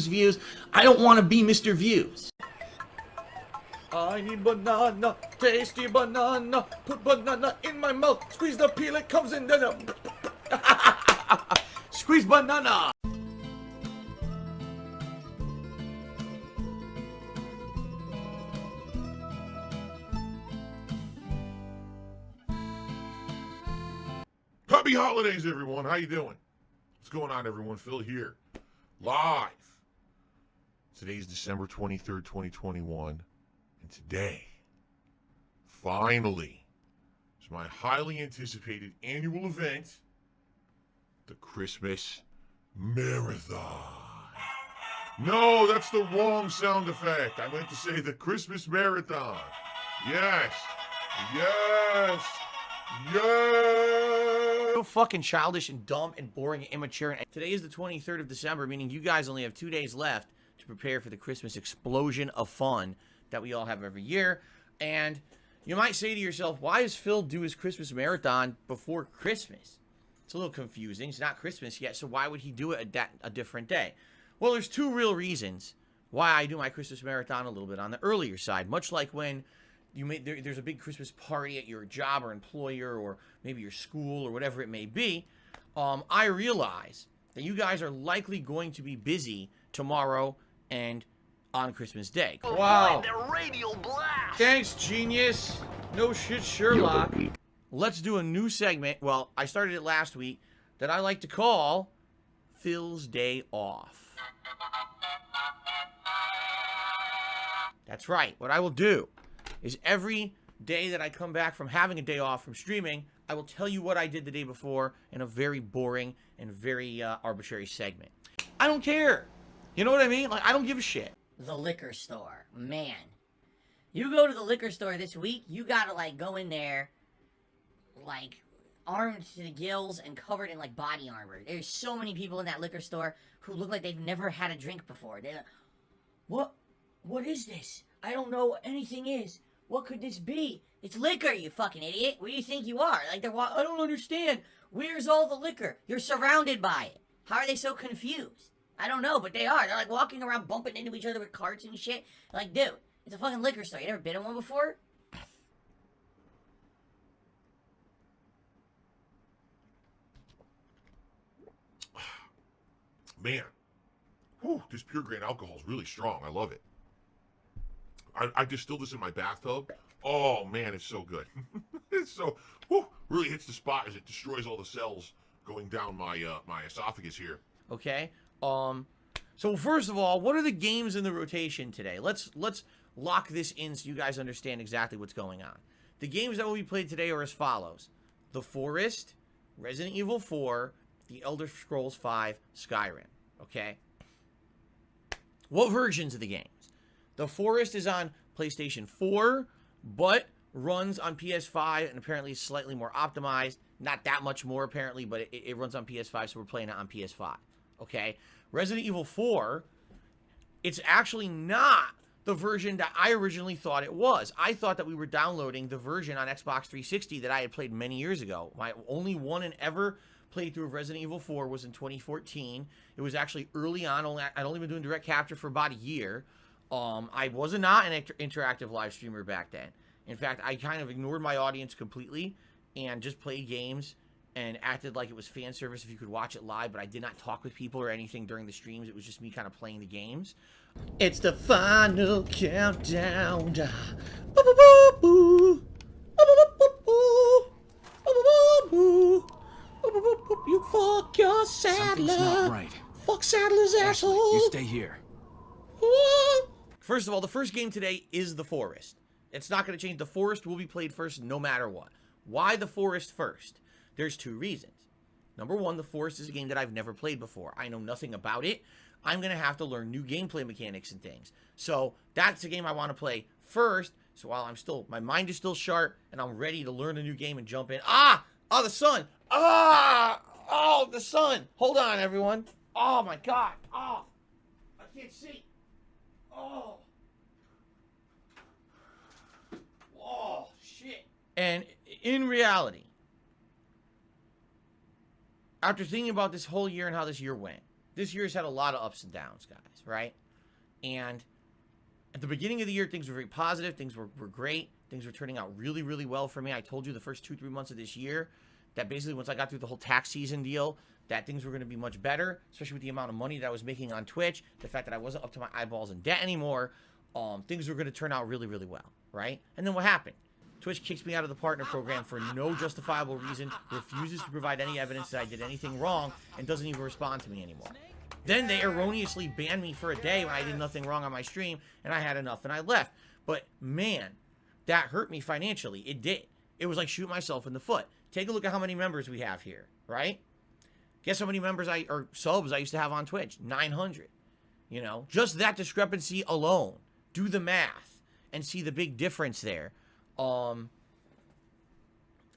views. I don't want to be Mr. Views. I need banana, tasty banana, put banana in my mouth, squeeze the peel, it comes in, then squeeze banana. Happy holidays, everyone. How you doing? What's going on, everyone? Phil here, live. Today's December 23rd, 2021, and today, finally, is my highly anticipated annual event, the Christmas Marathon. No, that's the wrong sound effect. I meant to say the Christmas Marathon. Yes. Yes. Yes. So fucking childish and dumb and boring and immature. And today is the 23rd of December, meaning you guys only have 2 days left to prepare for the Christmas explosion of fun that we all have every year. And you might say to yourself, why does Phil do his Christmas marathon before Christmas? It's a little confusing. It's not Christmas yet, so why would he do it a different day? Well, there's two real reasons why I do my Christmas marathon a little bit on the earlier side. Much like when there's a big Christmas party at your job or employer or maybe your school or whatever it may be, I realize that you guys are likely going to be busy tomorrow and on Christmas Day. Wow. Thanks, genius. No shit, Sherlock. Let's do a new segment. Well, I started it last week that I like to call Phil's Day Off. That's right. What I will do is every day that I come back from having a day off from streaming, I will tell you what I did the day before in a very boring and very arbitrary segment. I don't care. You know what I mean? Like, I don't give a shit. The liquor store. Man. You go to the liquor store this week, you gotta, like, go in there, like, armed to the gills and covered in, like, body armor. There's so many people in that liquor store who look like they've never had a drink before. They're like, what is this? I don't know what anything is. What could this be? It's liquor, you fucking idiot. What do you think you are? Like, I don't understand. Where's all the liquor? You're surrounded by it. How are they so confused? I don't know, but they are. They're like walking around bumping into each other with carts and shit. Like, dude, it's a fucking liquor store. You never been in one before? Man, whew, this pure grain alcohol is really strong. I love it. I distill this in my bathtub. Oh man, it's so good. It's so really hits the spot as it destroys all the cells going down my my esophagus here. Okay. So first of all, what are the games in the rotation today? Let's lock this in so you guys understand exactly what's going on. The games that will be played today are as follows: The Forest, Resident Evil 4, The Elder Scrolls V, Skyrim. Okay. What versions of the games? The Forest is on PlayStation 4, but runs on PS5 and apparently is slightly more optimized. Not that much more, apparently, but it runs on PS5, so we're playing it on PS5. Okay? Resident Evil 4, it's actually not the version that I originally thought it was. I thought that we were downloading the version on Xbox 360 that I had played many years ago. My only one and ever playthrough of Resident Evil 4 was in 2014. It was actually early on. I'd only been doing direct capture for about a year. I was not an interactive live streamer back then. In fact, I kind of ignored my audience completely and just played games and acted like it was fan service if you could watch it live, but I did not talk with people or anything during the streams. It was just me kind of playing the games. It's the final countdown. You fuck your saddler. Something's not right. Fuck Saddler's Ashley, asshole. you stay here. First of all, the first game today is The Forest. It's not going to change. The Forest will be played first no matter what. Why The Forest first? There's two reasons. Number one, The Forest is a game that I've never played before. I know nothing about it. I'm going to have to learn new gameplay mechanics and things. So that's a game I want to play first. So while my mind is still sharp and I'm ready to learn a new game and jump in. Oh, the sun. Oh, the sun. Hold on, everyone. Oh, my God. Oh, I can't see. Oh. Oh, shit. And in reality, after thinking about this whole year and how this year went, this year's had a lot of ups and downs, guys, right? And at the beginning of the year, things were very positive. Things were great. Things were turning out really, really well for me. I told you the first 2-3 months of this year that basically once I got through the whole tax season deal, that things were going to be much better, especially with the amount of money that I was making on Twitch, the fact that I wasn't up to my eyeballs in debt anymore, things were going to turn out really, really well, right? And then what happened? Twitch kicks me out of the partner program for no justifiable reason, refuses to provide any evidence that I did anything wrong, and doesn't even respond to me anymore. Then they erroneously banned me for a day when I did nothing wrong on my stream, and I had enough, and I left. But, man, that hurt me financially. It did. It was like shooting myself in the foot. Take a look at how many members we have here, right? Guess how many members or subs I used to have on Twitch? 900. You know, just that discrepancy alone. Do the math and see the big difference there.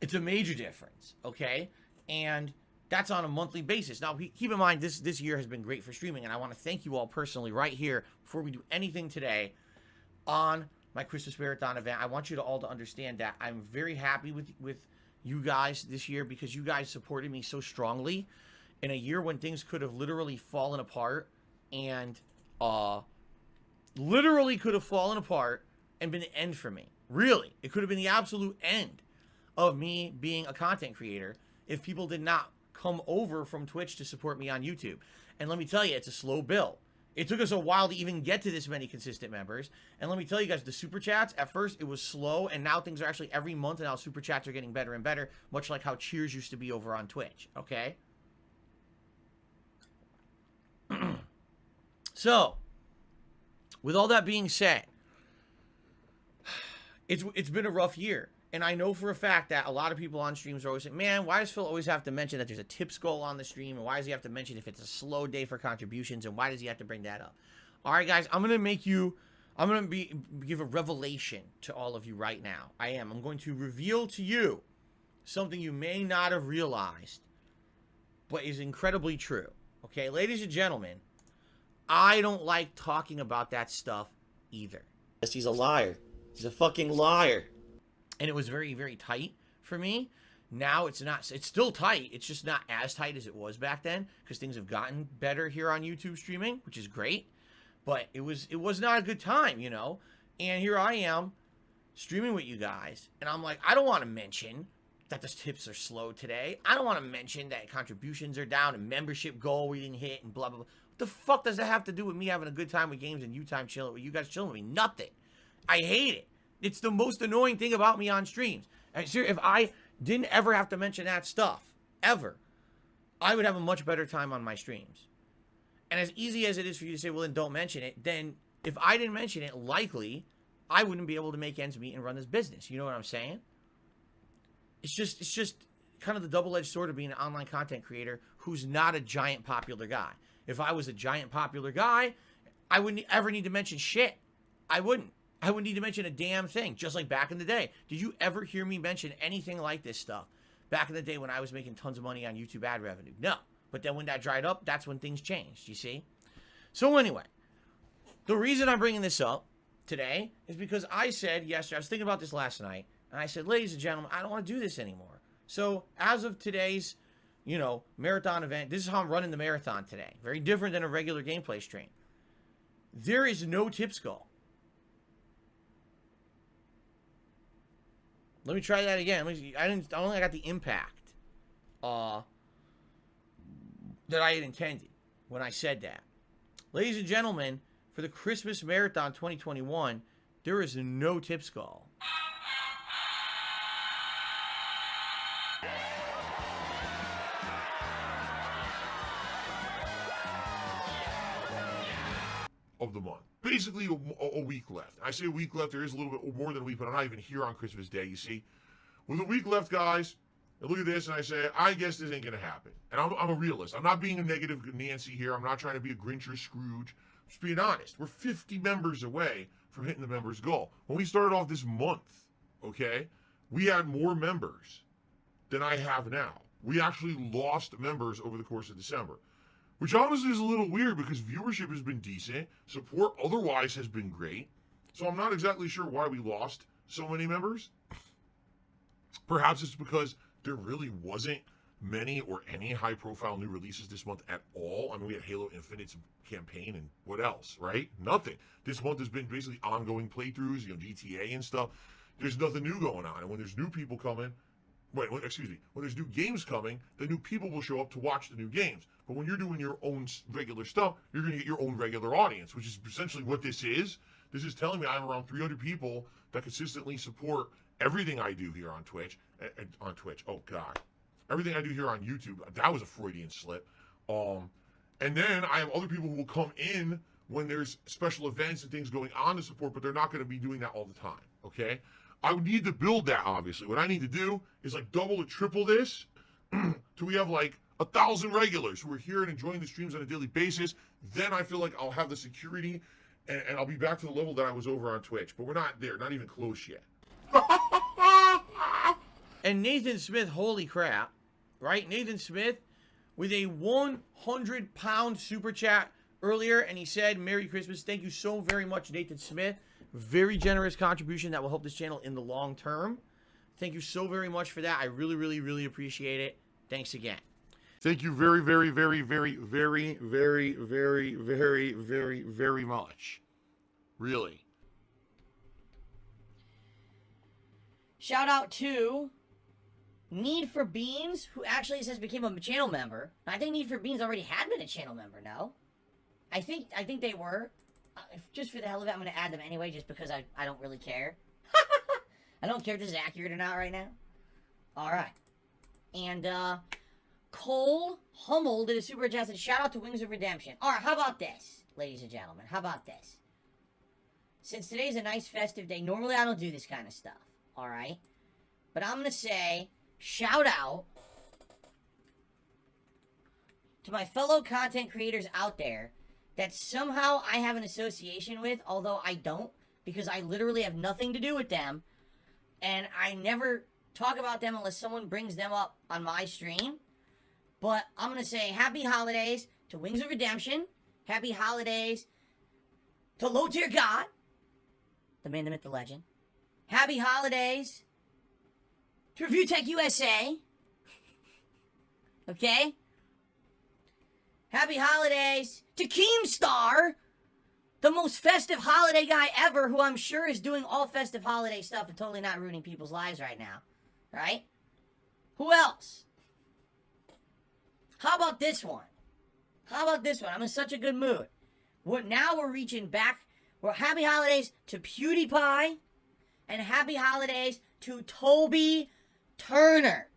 It's a major difference, okay? And that's on a monthly basis. Now, keep in mind, this year has been great for streaming, and I want to thank you all personally right here before we do anything today on my Christmas Marathon event. I want you to all to understand that I'm very happy with you guys this year because you guys supported me so strongly in a year when things could have literally fallen apart and literally could have fallen apart and been the end for me. Really, it could have been the absolute end of me being a content creator if people did not come over from Twitch to support me on YouTube. And let me tell you, it's a slow build. It took us a while to even get to this many consistent members. And let me tell you guys, the super chats, at first it was slow, and now things are actually every month, and now super chats are getting better and better, much like how cheers used to be over on Twitch, okay? So, with all that being said, it's been a rough year. And I know for a fact that a lot of people on streams are always saying, man, why does Phil always have to mention that there's a tips goal on the stream? And why does he have to mention if it's a slow day for contributions? And why does he have to bring that up? All right, guys, I'm going to give a revelation to all of you right now. I'm going to reveal to you something you may not have realized, but is incredibly true. Okay, ladies and gentlemen, I don't like talking about that stuff either. Yes, he's a liar. He's a fucking liar. And it was very, very tight for me. Now it's not. It's still tight. It's just not as tight as it was back then because things have gotten better here on YouTube streaming, which is great. But it was not a good time, you know. And here I am streaming with you guys, and I'm like, I don't want to mention that the tips are slow today. I don't want to mention that contributions are down and membership goal we didn't hit and blah blah blah. What the fuck does that have to do with me having a good time with games and you guys chilling with me? Nothing. I hate it. It's the most annoying thing about me on streams. And if I didn't ever have to mention that stuff, ever, I would have a much better time on my streams. And as easy as it is for you to say, well, then don't mention it, then if I didn't mention it, likely, I wouldn't be able to make ends meet and run this business. You know what I'm saying? It's just kind of the double-edged sword of being an online content creator who's not a giant popular guy. If I was a giant popular guy, I wouldn't ever need to mention shit. I wouldn't need to mention a damn thing, just like back in the day. Did you ever hear me mention anything like this stuff back in the day when I was making tons of money on YouTube ad revenue? No. But then when that dried up, that's when things changed, you see? So anyway, the reason I'm bringing this up today is because I said yesterday, I was thinking about this last night, and I said, ladies and gentlemen, I don't want to do this anymore. So as of today's, marathon event, this is how I'm running the marathon today. Very different than a regular gameplay stream. There is no tips goal. Let me try that again. I don't think I got the impact that I had intended when I said that. Ladies and gentlemen, for the Christmas Marathon 2021, there is no tips goal. Of the month. Basically a week left. I say a week left, there is a little bit more than a week, but I'm not even here on Christmas Day, you see. With a week left, guys, I look at this and I say, I guess this ain't gonna happen. And I'm a realist. I'm not being a negative Nancy here. I'm not trying to be a Grinch or Scrooge. I'm just being honest. We're 50 members away from hitting the members goal. When we started off this month, okay, we had more members than I have now. We actually lost members over the course of December. Which honestly is a little weird because viewership has been decent. Support otherwise has been great. So I'm not exactly sure why we lost so many members. Perhaps it's because there really wasn't many or any high-profile new releases this month at all. I mean, we had Halo Infinite's campaign, and what else, right? Nothing. This month has been basically ongoing playthroughs, GTA and stuff. There's nothing new going on. And when there's new people coming, when there's new games coming, the new people will show up to watch the new games. But when you're doing your own regular stuff, you're going to get your own regular audience, which is essentially what this is. This is telling me I have around 300 people that consistently support everything I do here on Twitch. Oh, God. Everything I do here on YouTube. That was a Freudian slip. And then I have other people who will come in when there's special events and things going on to support, but they're not going to be doing that all the time, okay? I would need to build that, obviously. What I need to do is like double or triple this till we have like 1,000 regulars who are here and enjoying the streams on a daily basis. Then I feel like I'll have the security and I'll be back to the level that I was over on Twitch. But we're not there, not even close yet. And Nathan Smith, holy crap, right? Nathan Smith with a 100-pound super chat earlier, and he said, Merry Christmas. Thank you so very much, Nathan Smith. Very generous contribution that will help this channel in the long term. Thank you so very much for that. I really, really, really appreciate it. Thanks again. Thank you very, very, very, very, very, very, very, very, very, very much. Really. Shout out to Need for Beans, who actually says became a channel member. I think Need for Beans already had been a channel member, no? I think they were. Just for the hell of it, I'm going to add them anyway, just because I don't really care. I don't care if this is accurate or not right now. Alright. And, Cole Hummel did a super chat said, shout out to Wings of Redemption. Alright, how about this, ladies and gentlemen? How about this? Since today's a nice festive day, normally I don't do this kind of stuff. Alright? But I'm going to say, shout out to my fellow content creators out there that somehow I have an association with, although I don't, because I literally have nothing to do with them, and I never talk about them unless someone brings them up on my stream. But I'm going to say happy holidays to Wings of Redemption, happy holidays to Low Tier God, the man, the myth, the legend, happy holidays to Review Tech USA, okay? Happy holidays to Keemstar, the most festive holiday guy ever, who I'm sure is doing all festive holiday stuff and totally not ruining people's lives right now. Right? Who else? How about this one? How about this one? I'm in such a good mood. Now we're reaching back. Well, happy holidays to PewDiePie, and happy holidays to Toby Turner.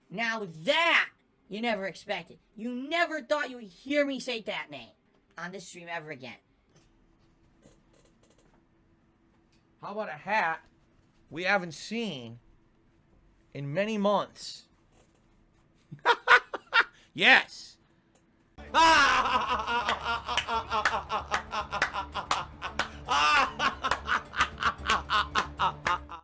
Now that you never expected. You never thought you would hear me say that name on this stream ever again. How about a hat we haven't seen in many months? Yes.